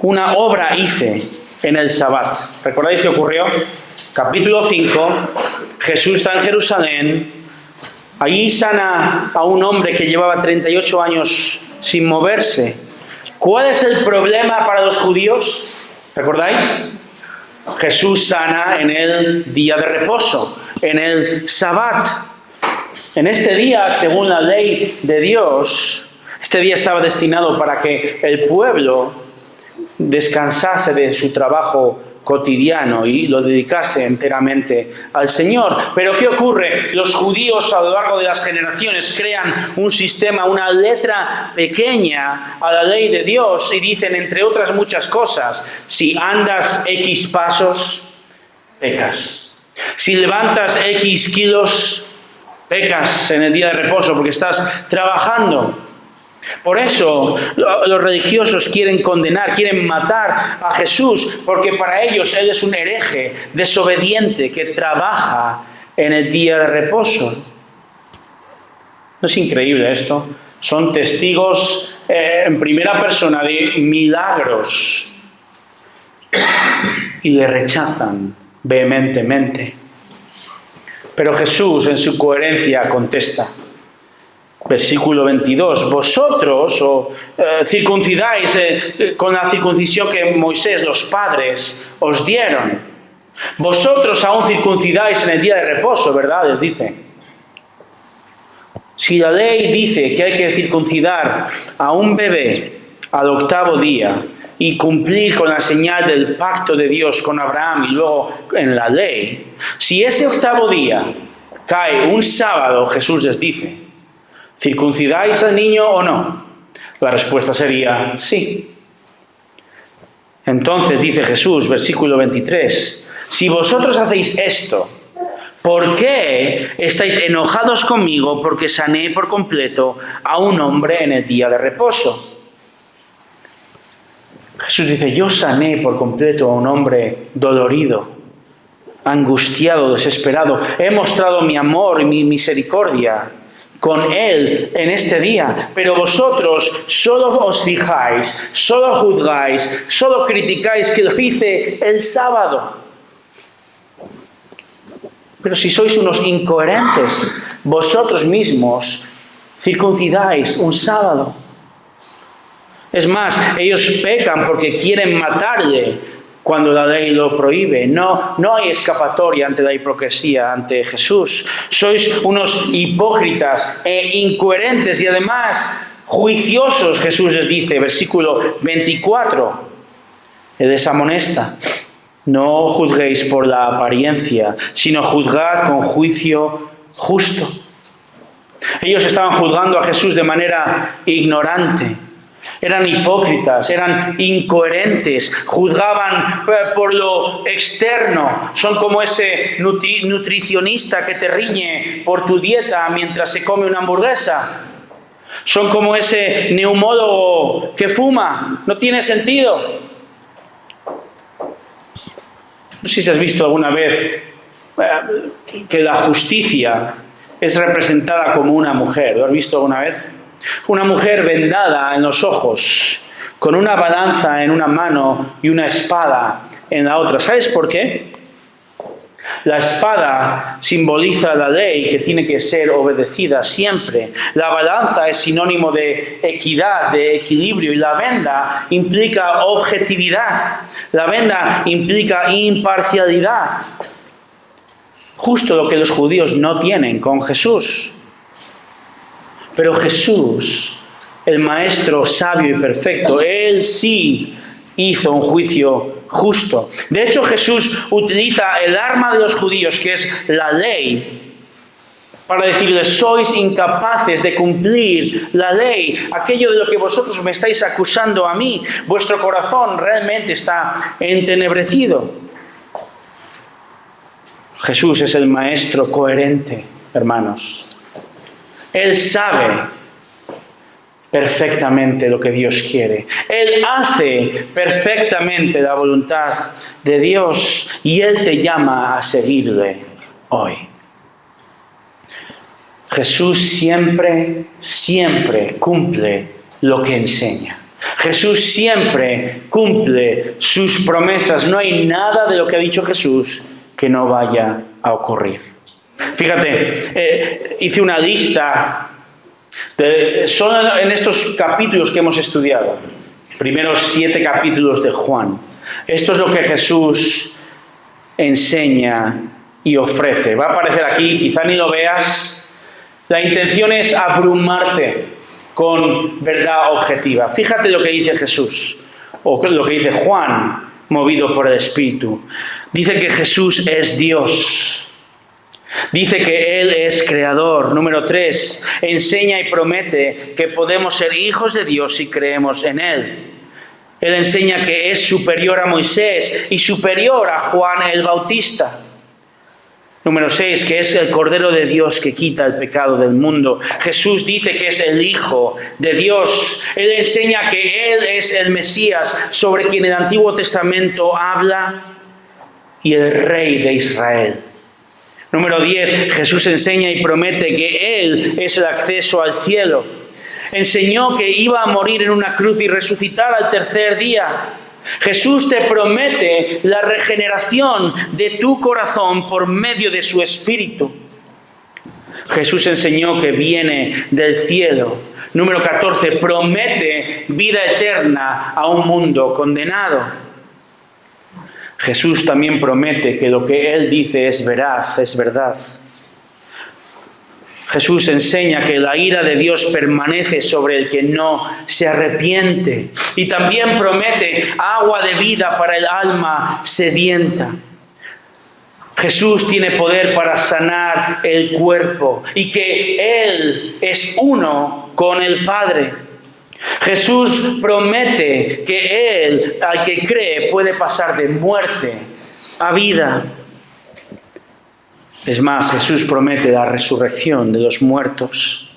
una obra hice en el Sabbat. ¿Recordáis qué ocurrió? Capítulo 5, Jesús está en Jerusalén, allí sana a un hombre que llevaba 38 años sin moverse. ¿Cuál es el problema para los judíos? ¿Recordáis? Jesús sana en el día de reposo, en el Sabbat. En este día, según la ley de Dios, este día estaba destinado para que el pueblo descansase de su trabajo cotidiano y lo dedicase enteramente al Señor. Pero ¿qué ocurre? Los judíos a lo largo de las generaciones crean un sistema, una letra pequeña a la ley de Dios y dicen, entre otras muchas cosas, si andas X pasos, pecas. Si levantas X kilos, pecas en el día de reposo porque estás trabajando. Por eso los religiosos quieren condenar, quieren matar a Jesús, porque para ellos Él es un hereje, desobediente, que trabaja en el día de reposo. ¿No es increíble esto? Son testigos en primera persona de milagros y le rechazan vehementemente. Pero Jesús en su coherencia contesta. Versículo 22, vosotros circuncidáis con la circuncisión que Moisés, los padres, os dieron. Vosotros aún circuncidáis en el día de reposo, ¿verdad? Les dice. Si la ley dice que hay que circuncidar a un bebé al 8º día y cumplir con la señal del pacto de Dios con Abraham y luego en la ley, si ese 8º día cae un sábado, Jesús les dice, ¿circuncidáis al niño o no? La respuesta sería sí. Entonces dice Jesús, versículo 23, si vosotros hacéis esto, ¿por qué estáis enojados conmigo porque sané por completo a un hombre en el día de reposo? Jesús dice, yo sané por completo a un hombre dolorido, angustiado, desesperado. He mostrado mi amor y mi misericordia con Él en este día, pero vosotros solo os fijáis, solo juzgáis, solo criticáis que lo hice el sábado. Pero si sois unos incoherentes, vosotros mismos circuncidáis un sábado. Es más, ellos pecan porque quieren matarle cuando la ley lo prohíbe. No hay escapatoria ante la hipocresía, ante Jesús. Sois unos hipócritas e incoherentes y además juiciosos, Jesús les dice, versículo 24. Él les amonesta. No juzguéis por la apariencia, sino juzgad con juicio justo. Ellos estaban juzgando a Jesús de manera ignorante. Eran hipócritas, eran incoherentes, juzgaban por lo externo. Son como ese nutricionista que te riñe por tu dieta mientras se come una hamburguesa. Son como ese neumólogo que fuma. No tiene sentido. No sé si has visto alguna vez que la justicia es representada como una mujer. ¿Lo has visto alguna vez? Una mujer vendada en los ojos, con una balanza en una mano y una espada en la otra. ¿Sabes por qué? La espada simboliza la ley que tiene que ser obedecida siempre. La balanza es sinónimo de equidad, de equilibrio, y la venda implica objetividad. La venda implica imparcialidad. Justo lo que los judíos no tienen con Jesús. Pero Jesús, el Maestro sabio y perfecto, Él sí hizo un juicio justo. De hecho, Jesús utiliza el arma de los judíos, que es la ley, para decirles: sois incapaces de cumplir la ley, aquello de lo que vosotros me estáis acusando a mí. Vuestro corazón realmente está entenebrecido. Jesús es el Maestro coherente, hermanos. Él sabe perfectamente lo que Dios quiere. Él hace perfectamente la voluntad de Dios y Él te llama a seguirle hoy. Jesús siempre cumple lo que enseña. Jesús siempre cumple sus promesas. No hay nada de lo que ha dicho Jesús que no vaya a ocurrir. Fíjate, hice una lista solo en estos capítulos que hemos estudiado, primeros 7 capítulos de Juan. Esto es lo que Jesús enseña y ofrece. Va a aparecer aquí, quizá ni lo veas. La intención es abrumarte con verdad objetiva. Fíjate lo que dice Jesús, o lo que dice Juan, movido por el Espíritu. Dice que Jesús es Dios. Dice que Él es creador. Número 3, enseña y promete que podemos ser hijos de Dios si creemos en Él. Él enseña que es superior a Moisés y superior a Juan el Bautista. Número 6, que es el Cordero de Dios que quita el pecado del mundo. Jesús dice que es el Hijo de Dios. Él enseña que Él es el Mesías sobre quien el Antiguo Testamento habla y el Rey de Israel. Número 10, Jesús enseña y promete que Él es el acceso al cielo. Enseñó que iba a morir en una cruz y resucitar al tercer día. Jesús te promete la regeneración de tu corazón por medio de su Espíritu. Jesús enseñó que viene del cielo. Número 14, promete vida eterna a un mundo condenado. Jesús también promete que lo que Él dice es veraz, es verdad. Jesús enseña que la ira de Dios permanece sobre el que no se arrepiente. Y también promete agua de vida para el alma sedienta. Jesús tiene poder para sanar el cuerpo y que Él es uno con el Padre. Jesús promete que Él, al que cree, puede pasar de muerte a vida. Es más, Jesús promete la resurrección de los muertos.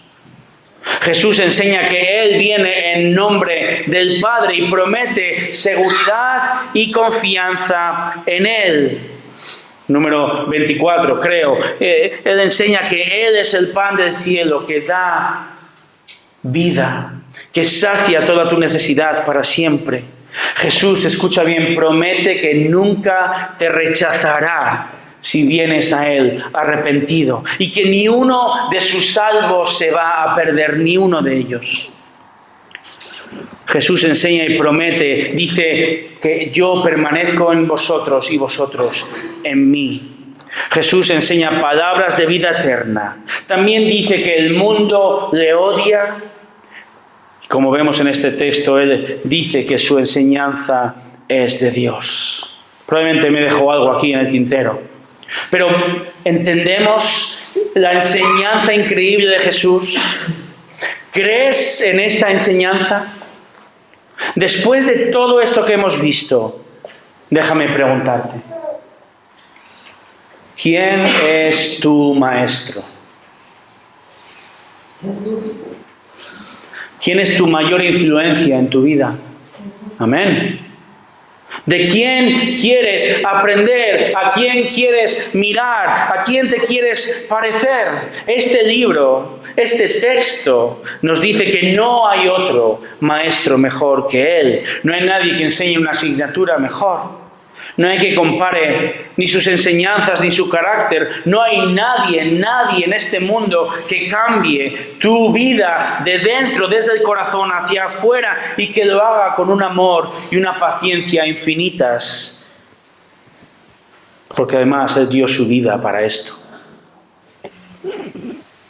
Jesús enseña que Él viene en nombre del Padre y promete seguridad y confianza en Él. Número 24, creo. Él enseña que Él es el pan del cielo que da vida, que sacia toda tu necesidad para siempre. Jesús, escucha bien, promete que nunca te rechazará si vienes a Él arrepentido, y que ni uno de sus salvos se va a perder, ni uno de ellos. Jesús enseña y promete, dice que yo permanezco en vosotros y vosotros en mí. Jesús enseña palabras de vida eterna. También dice que el mundo le odia. Como vemos en este texto, Él dice que su enseñanza es de Dios. Probablemente me dejó algo aquí en el tintero. Pero ¿entendemos la enseñanza increíble de Jesús? ¿Crees en esta enseñanza? Después de todo esto que hemos visto, déjame preguntarte. ¿Quién es tu maestro? Jesús. ¿Quién es tu mayor influencia en tu vida? Jesús. Amén. ¿De quién quieres aprender? ¿A quién quieres mirar? ¿A quién te quieres parecer? Este libro, este texto nos dice que no hay otro maestro mejor que Él. No hay nadie que enseñe una asignatura mejor. No hay que compare ni sus enseñanzas ni su carácter. No hay nadie en este mundo que cambie tu vida de dentro, desde el corazón hacia afuera, y que lo haga con un amor y una paciencia infinitas. Porque además Él dio su vida para esto.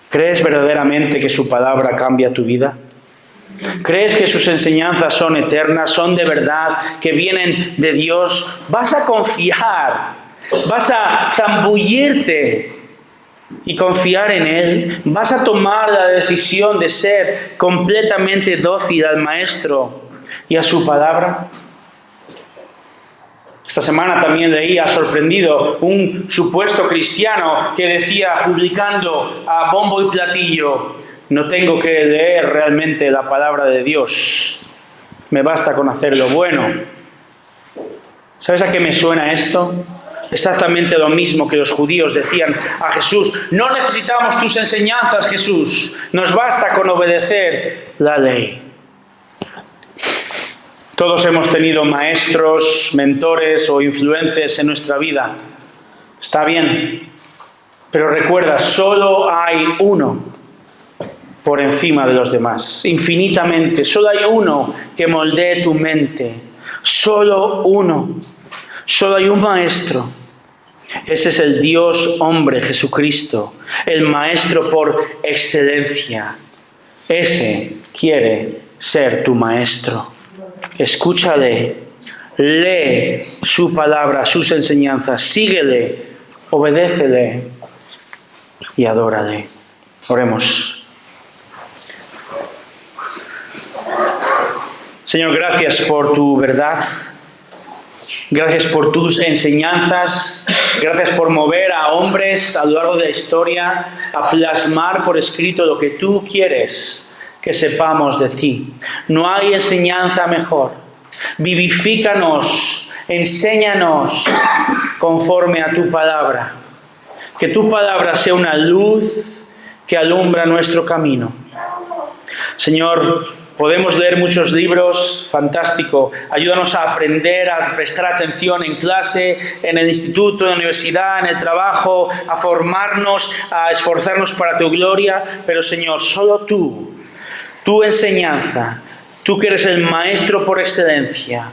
¿Crees verdaderamente que su palabra cambia tu vida? ¿Crees que sus enseñanzas son eternas, son de verdad, que vienen de Dios? ¿Vas a confiar? ¿Vas a zambullirte y confiar en Él? ¿Vas a tomar la decisión de ser completamente dócil al Maestro y a su palabra? Esta semana también leía, sorprendido, un supuesto cristiano que decía, publicando a bombo y platillo: no tengo que leer realmente la palabra de Dios, me basta con hacer lo bueno. ¿Sabes a qué me suena esto? Exactamente lo mismo que los judíos decían a Jesús: no necesitamos tus enseñanzas, Jesús, nos basta con obedecer la ley. Todos hemos tenido maestros, mentores o influencers en nuestra vida. Está bien, pero recuerda, solo hay uno por encima de los demás, infinitamente. Solo hay uno que moldee tu mente. Solo uno. Solo hay un maestro. Ese es el Dios hombre, Jesucristo, el maestro por excelencia. Ese quiere ser tu maestro. Escúchale, lee su palabra, sus enseñanzas, síguele, obedécele y adórale. Oremos. Señor, gracias por tu verdad. Gracias por tus enseñanzas. Gracias por mover a hombres a lo largo de la historia a plasmar por escrito lo que tú quieres que sepamos de ti. No hay enseñanza mejor. Vivifícanos, enséñanos conforme a tu palabra. Que tu palabra sea una luz que alumbra nuestro camino. Señor, podemos leer muchos libros, fantástico. Ayúdanos a aprender, a prestar atención en clase, en el instituto, en la universidad, en el trabajo, a formarnos, a esforzarnos para tu gloria. Pero Señor, solo tú, tu enseñanza, tú que eres el maestro por excelencia,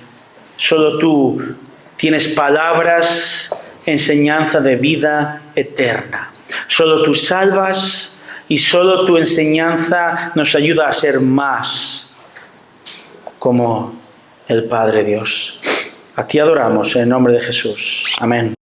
solo tú tienes palabras, enseñanza de vida eterna. Solo tú salvas y solo tu enseñanza nos ayuda a ser más como el Padre Dios. A ti adoramos en el nombre de Jesús. Amén.